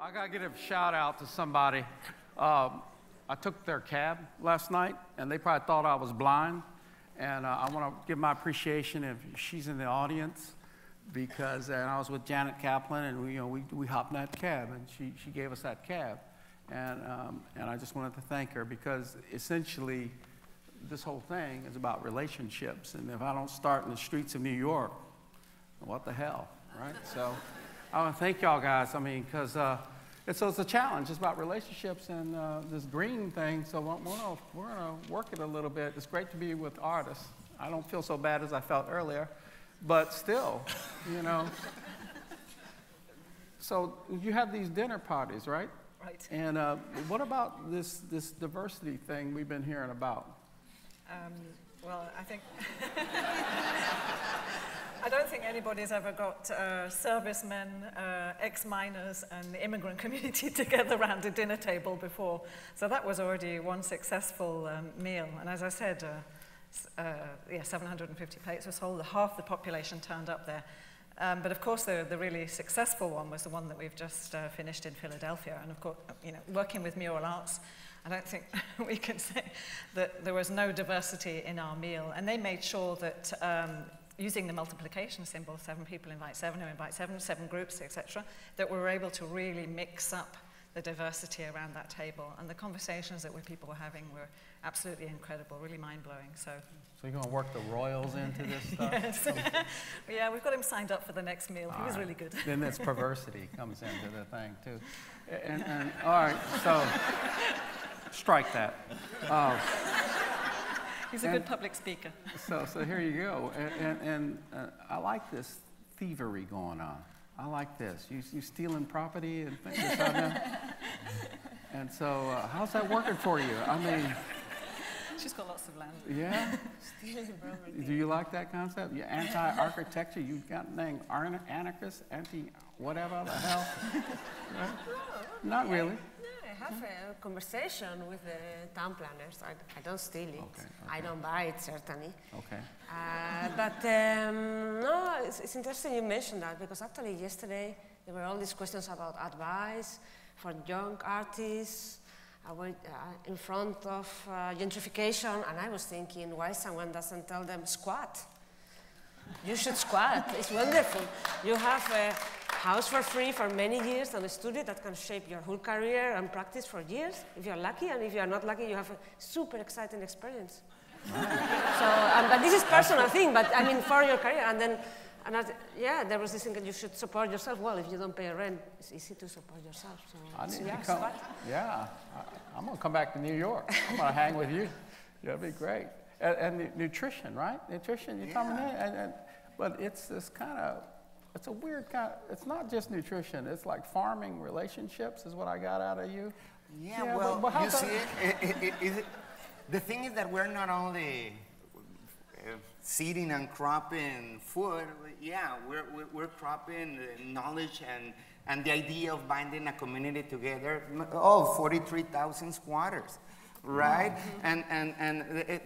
I gotta give a shout out to somebody. I took their cab last night, and they probably thought I was blind. And I want to give my appreciation if she's in the audience, because I was with Janet Kaplan, and we hopped in that cab, and she gave us that cab, and I just wanted to thank her, because essentially this whole thing is about relationships, and if I don't start in the streets of New York, what the hell, right? So I want to thank y'all guys. I mean, because it's a challenge. It's about relationships and this green thing. So we're gonna work it a little bit. It's great to be with artists. I don't feel so bad as I felt earlier, but still, you know. So you have these dinner parties, right? Right. And what about this diversity thing we've been hearing about? Well, I think I don't think anybody's ever got servicemen, ex-miners, and the immigrant community together around a dinner table before. So that was already one successful meal. And as I said, 750 plates were sold. Half the population turned up there. But of course, the really successful one was the one that we've just finished in Philadelphia. And of course, you know, working with mural arts, I don't think we can say that there was no diversity in our meal. And they made sure that using the multiplication symbol, 7 people invite 7, who invite 7, 7 groups, etc., that we were able to really mix up the diversity around that table. And the conversations that people were having were absolutely incredible, really mind-blowing. So you're going to work the royals into this stuff? Yes. Yeah, we've got him signed up for the next meal. He was really good. Then this perversity comes into the thing, too. And all right, so strike that. He's a good public speaker. So here you go. And I like this thievery going on. I like this. You stealing property and things like that. And so how's that working for you? I mean, she's got lots of land. Yeah? Stealing property. Do you like that concept? You're anti-architecture, you got named anarchist, anti-whatever the hell? Right? No, Not really. No, I have a conversation with the town planners. I don't steal it. Okay. I don't buy it, certainly. Okay. But no, it's interesting you mentioned that, because actually yesterday there were all these questions about advice for young artists in front of gentrification, and I was thinking, why someone doesn't tell them squat? You should squat. It's wonderful. You have a house for free for many years and a studio that can shape your whole career and practice for years, if you're lucky, and if you're not lucky, you have a super exciting experience. But this is personal thing, but I mean for your career, and then, there was this thing that you should support yourself. Well, if you don't pay rent, it's easy to support yourself. So I need to come. Yeah, I'm going to come back to New York. I'm going to hang with you. That'd be great. And nutrition, right? Nutrition, you're coming in, but it's this kind of, it's a weird kind of, it's not just nutrition, it's like farming relationships is what I got out of you. Yeah, well, but you see, the thing is that we're not only seeding and cropping food, yeah, we're cropping knowledge and the idea of binding a community together. 43,000 squatters. Right, and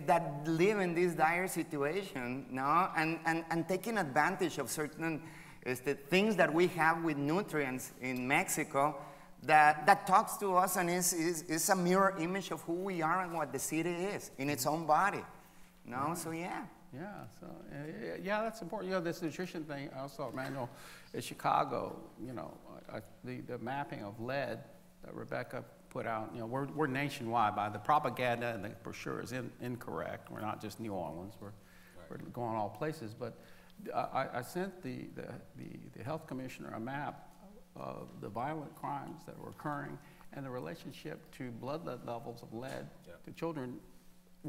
that live in this dire situation, no, and taking advantage of certain things that we have with nutrients in Mexico, that talks to us and is a mirror image of who we are and what the city is in its own body, no. So yeah. Yeah, so yeah, that's important. You know, this nutrition thing. I saw Emmanuel in Chicago. You know, the mapping of lead that Rebecca put out. You know, we're nationwide. By the propaganda and the brochure is incorrect. We're not just New Orleans. We're going all places. But I sent the health commissioner a map of the violent crimes that were occurring and the relationship to blood lead levels of lead to children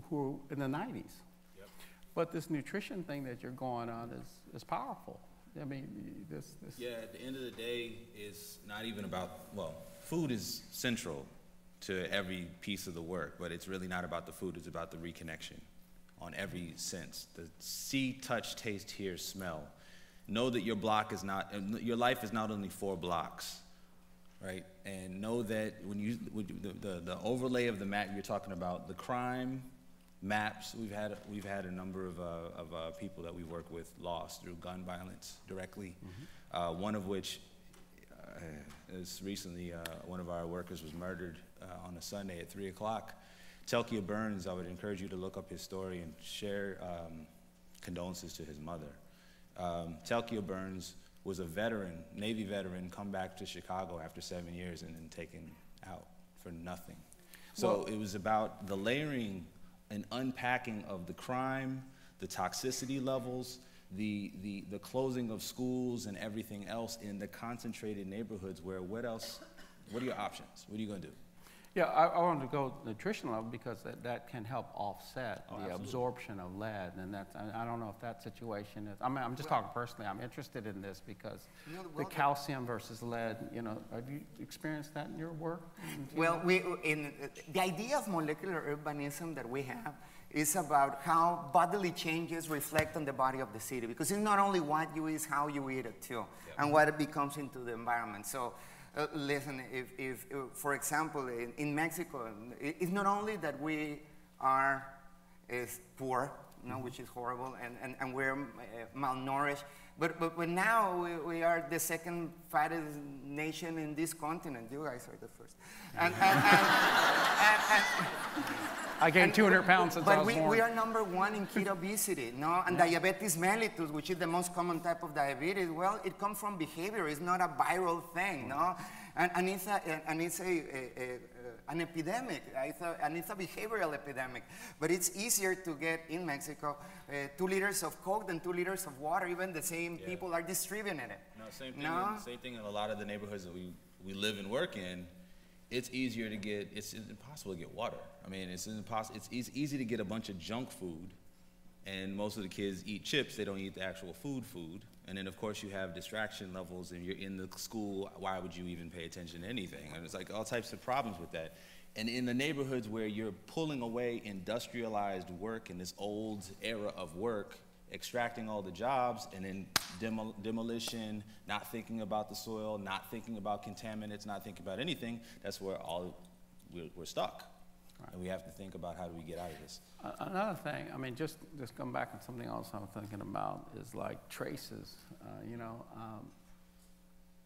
who were in the 90s. But this nutrition thing that you're going on is powerful. I mean, this. Yeah, at the end of the day, it's not even about, well, food is central to every piece of the work, but it's really not about the food, it's about the reconnection on every sense. The see, touch, taste, hear, smell. Know that your block is not, your life is not only 4 blocks, right? And know that when the overlay of the map you're talking about, the crime maps, we've had a number of people that we work with lost through gun violence directly, one of which as recently one of our workers was murdered on a Sunday at 3 o'clock. Telkia Burns, I would encourage you to look up his story and share condolences to his mother. Telkia Burns was a veteran, Navy veteran, come back to Chicago after 7 years and then taken out for nothing. So it was about the layering and unpacking of the crime, the toxicity levels, the closing of schools and everything else in the concentrated neighborhoods where what are your options? What are you gonna do? Yeah, I wanted to go nutrition level because that can help offset the absorption of lead, and I don't know if that situation is. I mean, I'm just talking personally. I'm interested in this because the calcium versus lead. You know, have you experienced that in your work? Well, the idea of molecular urbanism that we have is about how bodily changes reflect on the body of the city, because it's not only what you eat, it's how you eat it too, and what it becomes into the environment. So. Listen, if for example, in Mexico, it's not only that we are poor, you know, which is horrible, and we're malnourished, but now we are the second fattest nation in this continent. You guys are the first. I gained 200 pounds since I was born. But we are #1 in kid obesity, no? And diabetes mellitus, which is the most common type of diabetes, well, it comes from behavior. It's not a viral thing, no? And it's an epidemic, and it's a behavioral epidemic. But it's easier to get in Mexico 2 liters of Coke than 2 liters of water. Even the same people are distributing it. No, same thing. Same thing in a lot of the neighborhoods that we live and work in. It's easier to get. It's impossible to get water. I mean, it's impossible. It's easy to get a bunch of junk food, and most of the kids eat chips. They don't eat the actual food. And then, of course, you have distraction levels, and you're in the school. Why would you even pay attention to anything? And it's like all types of problems with that. And in the neighborhoods where you're pulling away industrialized work in this old era of work, extracting all the jobs, and then demolition, not thinking about the soil, not thinking about contaminants, not thinking about anything, that's where we're stuck. Right. And we have to think about how do we get out of this. Another thing, I mean, just come back on something else I'm thinking about is like traces. You know,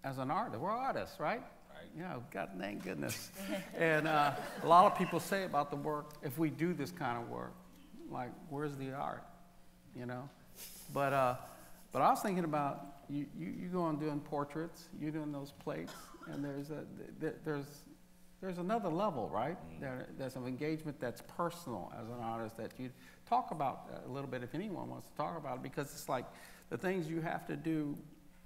as an artist, we're artists, right? Right. You know, God dang goodness. And a lot of people say about the work, if we do this kind of work, like, where's the art? You know, but I was thinking about you go on doing portraits, you're doing those plates, and there's another level, right? There's an engagement that's personal as an artist that you talk about a little bit if anyone wants to talk about it, because it's like the things you have to do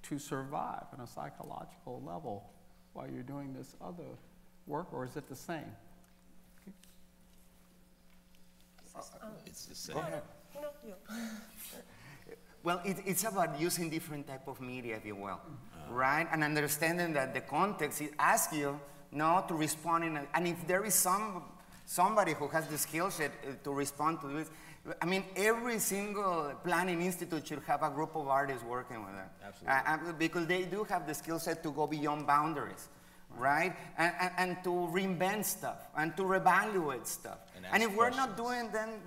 to survive on a psychological level while you're doing this other work, or is it the same? It's the same. Go ahead. Well, it's about using different type of media, if you will, right? And understanding that the context asks you to respond and if there is somebody who has the skill set to respond to this, I mean, every single planning institute should have a group of artists working with it. Absolutely. Because they do have the skill set to go beyond boundaries, right? And to reinvent stuff and to reevaluate stuff. And if we're not doing, then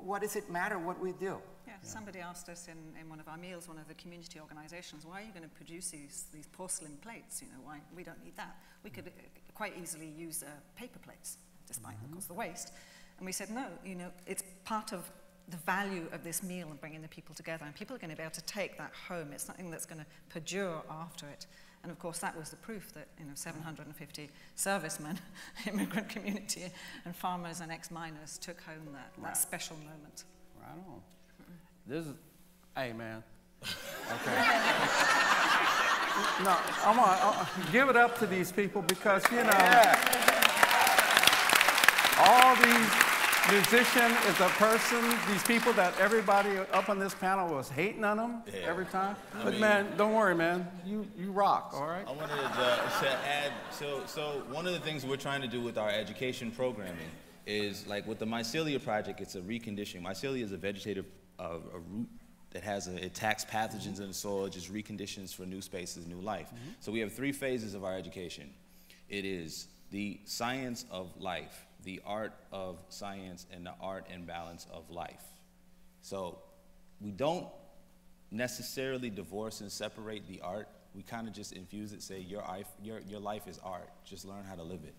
what does it matter what we do? Yeah, somebody asked us in one of our meals, one of the community organizations, why are you going to produce these porcelain plates? You know, why we don't need that. We could quite easily use paper plates, despite, of course, the waste. And we said, no, you know, it's part of the value of this meal and bringing the people together. And people are going to be able to take that home. It's something that's going to perdure after it. And of course, that was the proof that, you know, 750 servicemen, immigrant community, and farmers and ex-miners took home that special moment. Right on. This is, hey man. Okay. No, I'll give it up to these people because, you know, all these musician is a person, these people that everybody up on this panel was hating on them every time. But man, don't worry, man. You rock, all right? I wanted to add, so one of the things we're trying to do with our education programming is, like with the mycelia project, it's a reconditioning. Mycelia is a vegetative a root that it attacks pathogens in the soil, it just reconditions for new spaces, new life. So we have 3 phases of our education. It is the science of life, the art of science, and the art and balance of life. So we don't necessarily divorce and separate the art we kind of just infuse it, say your life is art. Just learn how to live it.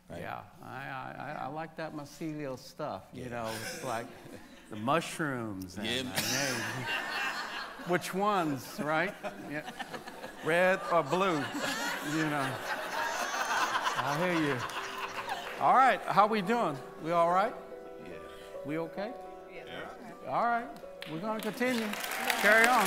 Right? Yeah, I like that mycelial stuff. You know, it's like the mushrooms. And, which ones, right? Yeah. Red or blue, you know. I hear you. All right, how we doing? We all right? Yeah. We okay? Yeah. All right, we're gonna continue. Carry on.